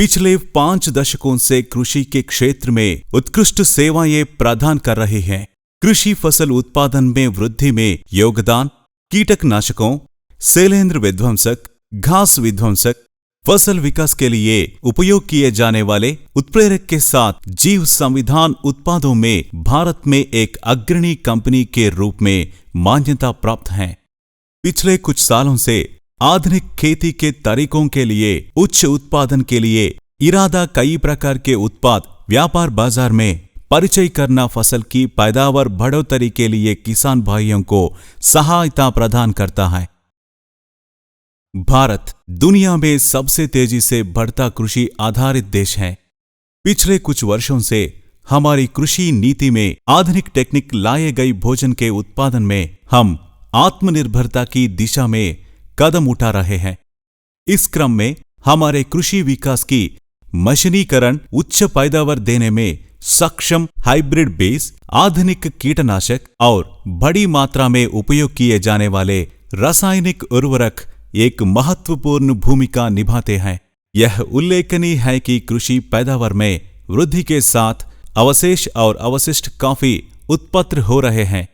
पिछले 5 दशकों से कृषि के क्षेत्र में उत्कृष्ट सेवाएं प्रदान कर रहे हैं। कृषि फसल उत्पादन में वृद्धि में योगदान, कीटकनाशकों, शैलेंद्र विध्वंसक, घास विध्वंसक, फसल विकास के लिए उपयोग किए जाने वाले उत्प्रेरक के साथ जीव संविधान उत्पादों में भारत में एक अग्रणी कंपनी के रूप में मान्यता प्राप्त है। पिछले कुछ सालों से आधुनिक खेती के तरीकों के लिए उच्च उत्पादन के लिए इरादा कई प्रकार के उत्पाद व्यापार बाजार में परिचय करना फसल की पैदावार बढ़ोतरी के लिए किसान भाइयों को सहायता प्रदान करता है। भारत दुनिया में सबसे तेजी से बढ़ता कृषि आधारित देश है। पिछले कुछ वर्षों से हमारी कृषि नीति में आधुनिक टेक्निक लाए गई भोजन के उत्पादन में हम आत्मनिर्भरता की दिशा में कदम उठा रहे हैं। इस क्रम में हमारे कृषि विकास की मशीनीकरण उच्च पैदावार देने में सक्षम हाइब्रिड बीज, आधुनिक कीटनाशक और बड़ी मात्रा में उपयोग किए जाने वाले रासायनिक उर्वरक एक महत्वपूर्ण भूमिका निभाते हैं। यह उल्लेखनीय है कि कृषि पैदावार में वृद्धि के साथ अवशेष और अवशिष्ट काफी उत्पन्न हो रहे हैं।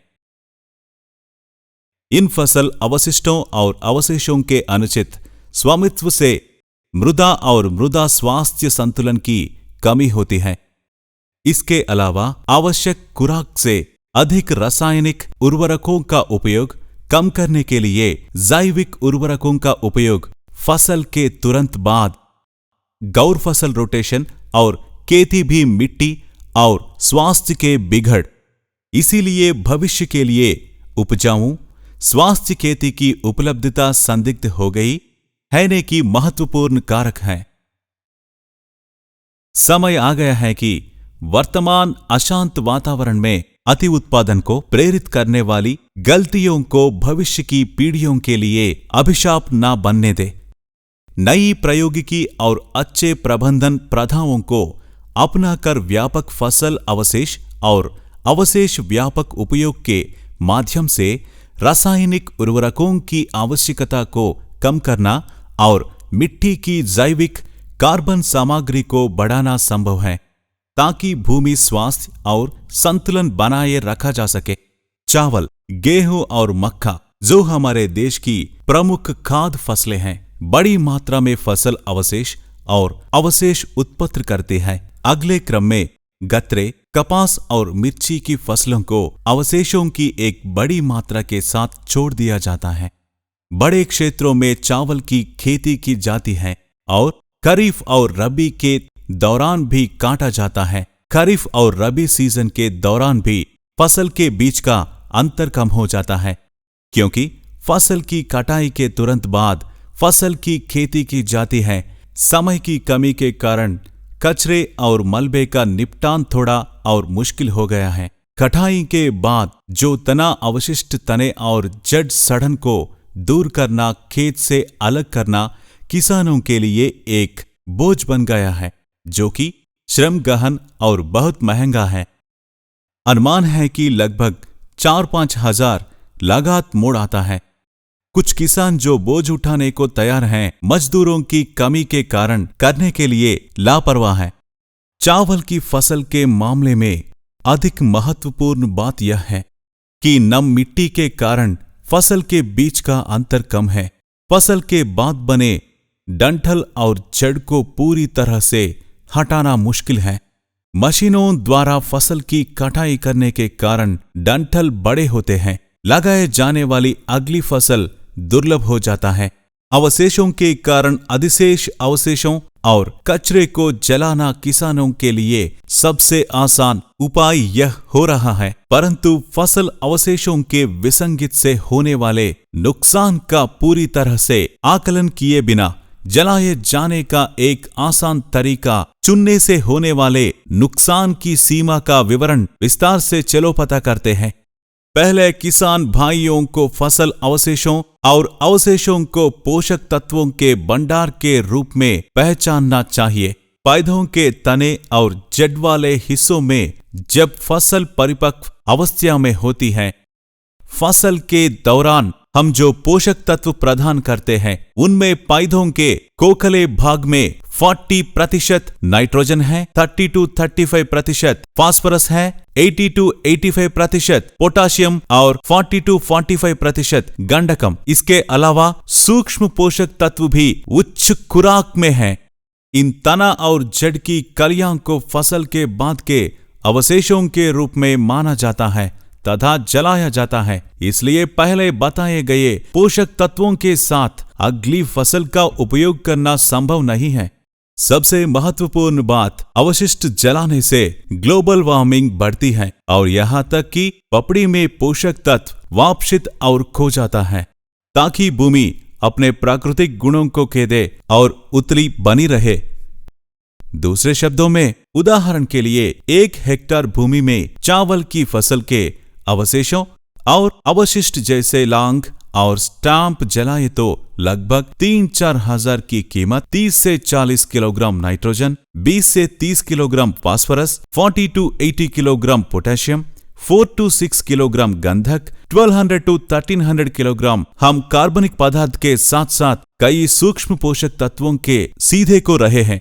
इन फसल अवशिष्टों और अवशेषों के अनुचित स्वामित्व से मृदा और मृदा स्वास्थ्य संतुलन की कमी होती है। इसके अलावा आवश्यक खुराक से अधिक रासायनिक उर्वरकों का उपयोग कम करने के लिए जैविक उर्वरकों का उपयोग, फसल के तुरंत बाद गौर फसल रोटेशन और खेती भी मिट्टी और स्वास्थ्य के बिगड़। इसीलिए भविष्य के लिए उपजाऊ स्वास्थ्य खेती की उपलब्धता संदिग्ध हो गई है ने की महत्वपूर्ण कारक है। समय आ गया है कि वर्तमान अशांत वातावरण में अति उत्पादन को प्रेरित करने वाली गलतियों को भविष्य की पीढ़ियों के लिए अभिशाप न बनने दे। नई प्रौद्योगिकी और अच्छे प्रबंधन प्रथाओं को अपनाकर व्यापक फसल अवशेष और अवशेष व्यापक उपयोग के माध्यम से रासायनिक उर्वरकों की आवश्यकता को कम करना और मिट्टी की जैविक कार्बन सामग्री को बढ़ाना संभव है, ताकि भूमि स्वास्थ्य और संतुलन बनाए रखा जा सके। चावल, गेहूं और मक्का, जो हमारे देश की प्रमुख खाद्य फसलें हैं, बड़ी मात्रा में फसल अवशेष और अवशेष उत्पन्न करते हैं। अगले क्रम में गन्ने, कपास और मिर्ची की फसलों को अवशेषों की एक बड़ी मात्रा के साथ छोड़ दिया जाता है। बड़े क्षेत्रों में चावल की खेती की जाती है और खरीफ और रबी के दौरान भी काटा जाता है। खरीफ और रबी सीजन के दौरान भी फसल के बीच का अंतर कम हो जाता है, क्योंकि फसल की कटाई के तुरंत बाद फसल की खेती की जाती है। समय की कमी के कारण कचरे और मलबे का निपटान थोड़ा और मुश्किल हो गया है। कटाई के बाद जो तना अवशिष्ट तने और जड़ सड़न को दूर करना, खेत से अलग करना किसानों के लिए एक बोझ बन गया है, जो कि श्रम गहन और बहुत महंगा है। अनुमान है कि लगभग 4-5 हजार लागत मोड़ आता है। कुछ किसान जो बोझ उठाने को तैयार हैं, मजदूरों की कमी के कारण करने के लिए लापरवाह है। चावल की फसल के मामले में अधिक महत्वपूर्ण बात यह है कि नम मिट्टी के कारण फसल के बीच का अंतर कम है। फसल के बाद बने डंठल और जड़ को पूरी तरह से हटाना मुश्किल है। मशीनों द्वारा फसल की कटाई करने के कारण डंठल बड़े होते हैं। लगाए जाने वाली अगली फसल दुर्लभ हो जाता है। अवशेषों के कारण अधिशेष अवशेषों और कचरे को जलाना किसानों के लिए सबसे आसान उपाय यह हो रहा है, परंतु फसल अवशेषों के विसंगित से होने वाले नुकसान का पूरी तरह से आकलन किए बिना जलाए जाने का एक आसान तरीका चुनने से होने वाले नुकसान की सीमा का विवरण विस्तार से चलो पता करते हैं। पहले किसान भाइयों को फसल अवशेषों और अवशेषों को पोषक तत्वों के भंडार के रूप में पहचानना चाहिए। पौधों के तने और जड़ वाले हिस्सों में जब फसल परिपक्व अवस्था में होती है, फसल के दौरान हम जो पोषक तत्व प्रदान करते हैं, उनमें पौधों के खोखले भाग में 40% नाइट्रोजन है, 30 to 35% फास्फोरस है, 80 to 85% पोटाशियम और 40 to 45% गंधकम। इसके अलावा सूक्ष्म पोषक तत्व भी उच्च खुराक में है। इन तना और जड़ की कलियों को फसल के बाद के अवशेषों के रूप में माना जाता है तथा जलाया जाता है। इसलिए पहले बताए गए पोषक तत्वों के साथ अगली फसल का उपयोग करना संभव नहीं है। सबसे महत्वपूर्ण बात, अवशिष्ट जलाने से ग्लोबल वार्मिंग बढ़ती है और यहाँ तक कि पपड़ी में पोषक तत्व वापसित और खो जाता है, ताकि भूमि अपने प्राकृतिक गुणों को खो दे और उतली बनी रहे। दूसरे शब्दों में, उदाहरण के लिए 1 हेक्टेयर भूमि में चावल की फसल के अवशेषों और अवशिष्ट जैसे लांग और स्टाम्प जलाए तो लगभग 3-4 हजार की कीमत 30 से 40 किलोग्राम नाइट्रोजन, 20 से 30 kilogram phosphorus, 40 to 80 kilogram potassium, 4 to 6 kilogram गंधक, 1200 to 1300 किलोग्राम हम कार्बनिक पदार्थ के साथ साथ कई सूक्ष्म पोषक तत्वों के सीधे को रहे हैं।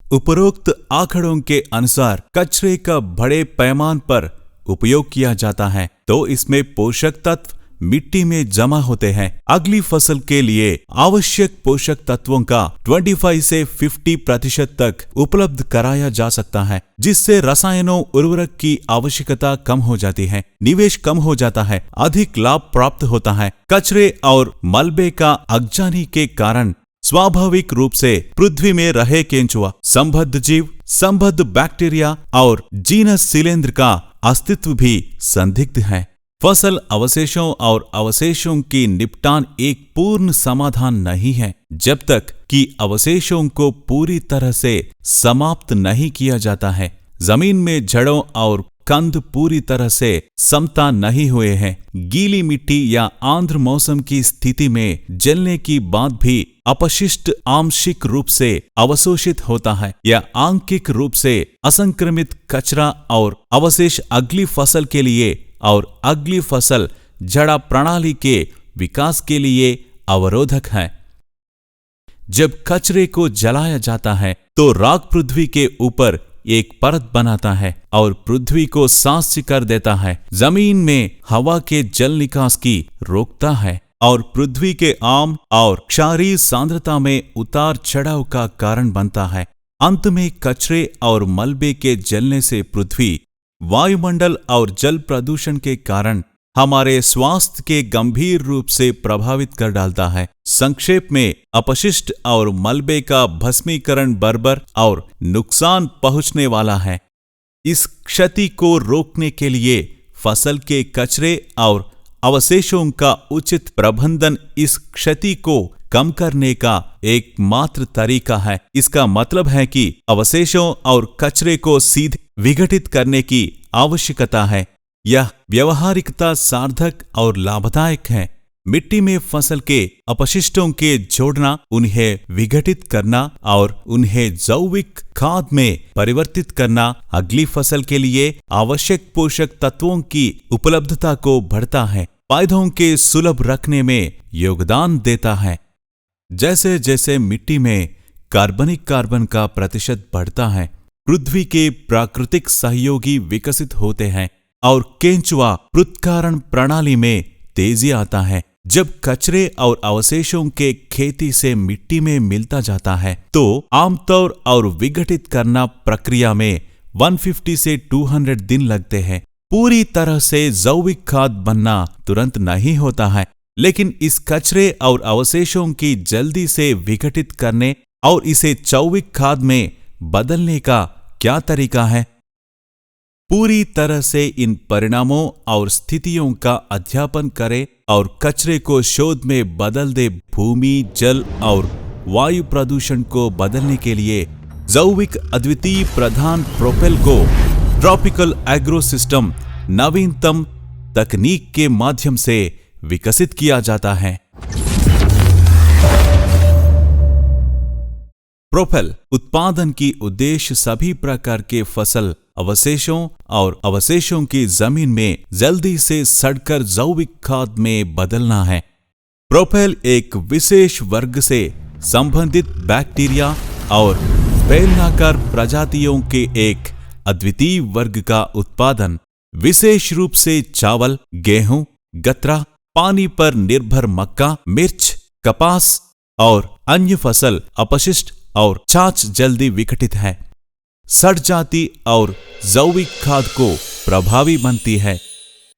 उपरोक्त आंकड़ों के अनुसार कचरे का बड़े पैमाने पर उपयोग किया जाता है तो इसमें पोषक तत्व मिट्टी में जमा होते हैं। अगली फसल के लिए आवश्यक पोषक तत्वों का 25 से 50% तक उपलब्ध कराया जा सकता है, जिससे रसायनों उर्वरक की आवश्यकता कम हो जाती है, निवेश कम हो जाता है, अधिक लाभ प्राप्त होता है। कचरे और मलबे का अगजानी के कारण स्वाभाविक रूप से पृथ्वी में रहे केंचुआ, संबद्ध जीव, संबद्ध बैक्टीरिया और जीनस शिलींध्र का अस्तित्व भी संदिग्ध है। फसल अवशेषों और अवशेषों की निपटान एक पूर्ण समाधान नहीं है जब तक कि अवशेषों को पूरी तरह से समाप्त नहीं किया जाता है। जमीन में जड़ों और कंद पूरी तरह से समता नहीं हुए हैं। गीली मिट्टी या आर्द्र मौसम की स्थिति में जलने की बाद भी अपशिष्ट आंशिक रूप से अवशोषित होता है या आंशिक रूप से असंक्रमित कचरा और अवशेष अगली फसल के लिए और अगली फसल जड़ा प्रणाली के विकास के लिए अवरोधक है। जब कचरे को जलाया जाता है तो राख पृथ्वी के ऊपर एक परत बनाता है और पृथ्वी को सांस्य कर देता है, जमीन में हवा के जल निकास की रोकता है और पृथ्वी के आम और क्षारीय सांद्रता में उतार चढ़ाव का कारण बनता है। अंत में कचरे और मलबे के जलने से पृथ्वी, वायुमंडल और जल प्रदूषण के कारण हमारे स्वास्थ्य के गंभीर रूप से प्रभावित कर डालता है। संक्षेप में, अपशिष्ट और मलबे का भस्मीकरण बर्बर और नुकसान पहुंचने वाला है। इस क्षति को रोकने के लिए फसल के कचरे और अवशेषों का उचित प्रबंधन इस क्षति को कम करने का एकमात्र तरीका है। इसका मतलब है कि अवशेषों और कचरे को सीधे विघटित करने की आवश्यकता है। यह व्यवहारिकता सार्थक और लाभदायक है। मिट्टी में फसल के अपशिष्टों के जोड़ना, उन्हें विघटित करना और उन्हें जैविक खाद में परिवर्तित करना अगली फसल के लिए आवश्यक पोषक तत्वों की उपलब्धता को बढ़ता है, पौधों के सुलभ रखने में योगदान देता है। जैसे जैसे मिट्टी में कार्बन का प्रतिशत बढ़ता है, पृथ्वी के प्राकृतिक सहयोगी विकसित होते हैं और केंचुआ पृथक्करण प्रणाली में तेजी आता है। जब कचरे और अवशेषों के खेती से मिट्टी में मिलता जाता है तो आमतौर और विघटित करना प्रक्रिया में 150 से 200 दिन लगते हैं। पूरी तरह से जैविक खाद बनना तुरंत नहीं होता है, लेकिन इस कचरे और अवशेषों की जल्दी से विघटित करने और इसे जैविक खाद में बदलने का क्या तरीका है? पूरी तरह से इन परिणामों और स्थितियों का अध्ययन करें और कचरे को शोध में बदल दे। भूमि, जल और वायु प्रदूषण को बदलने के लिए जैविक अद्वितीय प्रधान प्रोपेल को ट्रॉपिकल एग्रो सिस्टम नवीनतम तकनीक के माध्यम से विकसित किया जाता है। प्रोपेल उत्पादन की उद्देश्य सभी प्रकार के फसल अवशेषों और अवशेषों की जमीन में जल्दी से सड़कर जैविक खाद में बदलना है। प्रोपेल एक विशेष वर्ग से संबंधित बैक्टीरिया और बेलनाकार प्रजातियों के एक अद्वितीय वर्ग का उत्पादन, विशेष रूप से चावल, गेहूं, गन्ना, पानी पर निर्भर मक्का, मिर्च, कपास और अन्य फसल अपशिष्ट और छाछ जल्दी विघटित है, सड़ जाती और जैविक खाद को प्रभावी बनती है।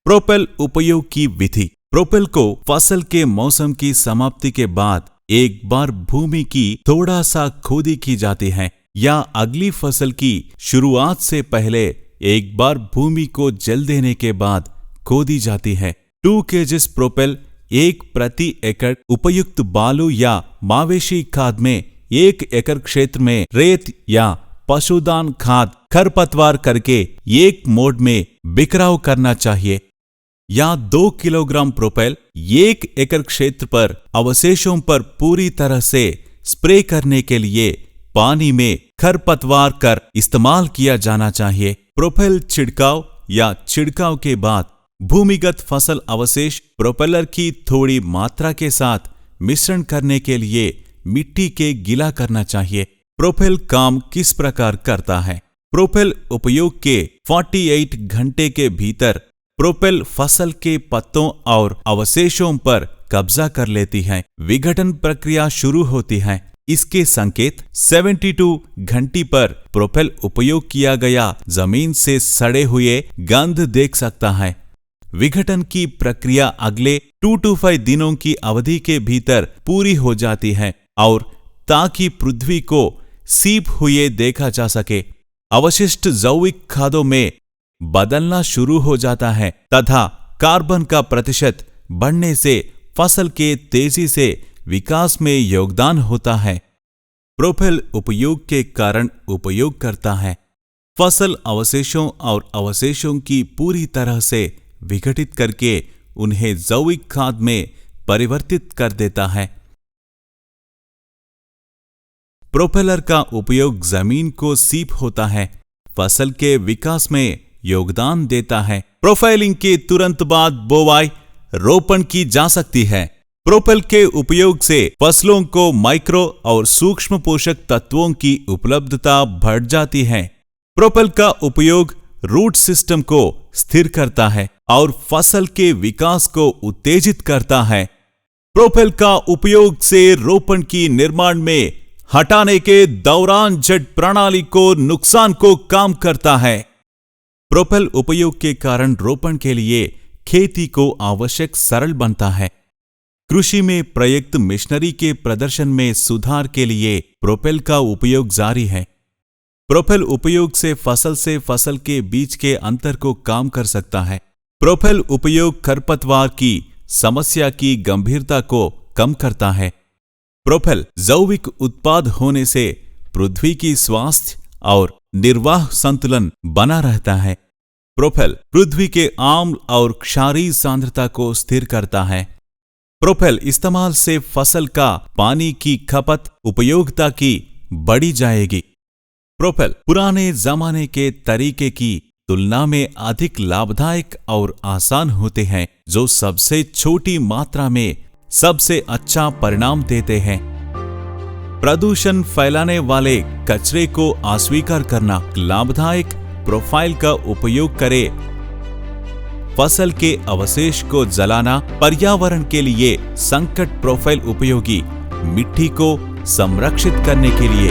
प्रोपेल उपयोग की विधि। प्रोपेल को फसल के मौसम की समाप्ति के बाद एक बार भूमि की थोड़ा सा खोदी की जाती है या अगली फसल की शुरुआत से पहले एक बार भूमि को जल देने के बाद खोदी जाती है। 2 kg प्रोपेल 1 प्रति एकड़ उपयुक्त बालू या मवेशी खाद में 1 एकड़ क्षेत्र में रेत या पशुदान खाद खरपतवार करके एक मोड में बिखराव करना चाहिए, या 2 किलोग्राम प्रोपेल 1 एकड़ क्षेत्र पर अवशेषों पर पूरी तरह से स्प्रे करने के लिए पानी में खरपतवार कर इस्तेमाल किया जाना चाहिए। प्रोपेल छिड़काव या छिड़काव के बाद भूमिगत फसल अवशेष प्रोपेलर की थोड़ी मात्रा के साथ मिश्रण करने के लिए मिट्टी के गीला करना चाहिए। प्रोपेल काम किस प्रकार करता है? प्रोपेल उपयोग के 48 घंटे के भीतर प्रोपेल फसल के पत्तों और अवशेषों पर कब्जा कर लेती है। विघटन प्रक्रिया शुरू होती है। इसके संकेत 72 घंटे पर प्रोपेल उपयोग किया गया जमीन से सड़े हुए गंध देख सकता है। विघटन की प्रक्रिया अगले 2 to 5 दिनों की अवधि के भीतर पूरी हो जाती है और ताकि पृथ्वी को सीप हुए देखा जा सके, अवशिष्ट जैविक खादों में बदलना शुरू हो जाता है तथा कार्बन का प्रतिशत बढ़ने से फसल के तेजी से विकास में योगदान होता है। प्रोपेल उपयोग के कारण उपयोग करता है। फसल अवशेषों और अवशेषों की पूरी तरह से विघटित करके उन्हें जैविक खाद में परिवर्तित कर देता है। प्रोपेलर का उपयोग जमीन को सीप होता है, फसल के विकास में योगदान देता है। प्रोफाइलिंग के तुरंत बाद बोवाई रोपण की जा सकती है। प्रोपेल के उपयोग से फसलों को माइक्रो और सूक्ष्म पोषक तत्वों की उपलब्धता बढ़ जाती है। प्रोपेल का उपयोग रूट सिस्टम को स्थिर करता है और फसल के विकास को उत्तेजित करता है। प्रोपेल का उपयोग से रोपण की निर्माण में हटाने के दौरान जेट प्रणाली को नुकसान को कम करता है। प्रोपेल उपयोग के कारण रोपण के लिए खेती को आवश्यक सरल बनता है। कृषि में प्रयुक्त मशीनरी के प्रदर्शन में सुधार के लिए प्रोपेल का उपयोग जारी है। प्रोपेल उपयोग से फसल के बीच के अंतर को कम कर सकता है। प्रोपेल उपयोग खरपतवार की समस्या की गंभीरता को कम करता है। प्रोपेल जैविक उत्पाद होने से पृथ्वी की स्वास्थ्य और निर्वाह संतुलन बना रहता है। प्रोपेल पृथ्वी के आम्ल और क्षारीय सांद्रता को स्थिर करता है। प्रोपेल इस्तेमाल से फसल का पानी की खपत उपयोगिता की बढ़ी जाएगी। प्रोपेल पुराने जमाने के तरीके की तुलना में अधिक लाभदायक और आसान होते हैं, जो सबसे छोटी मात्रा में सबसे अच्छा परिणाम देते हैं। प्रदूषण फैलाने वाले कचरे को अस्वीकार करना। लाभदायक प्रोफाइल का उपयोग करें। फसल के अवशेष को जलाना पर्यावरण के लिए संकट प्रोफाइल उपयोगी। मिट्टी को संरक्षित करने के लिए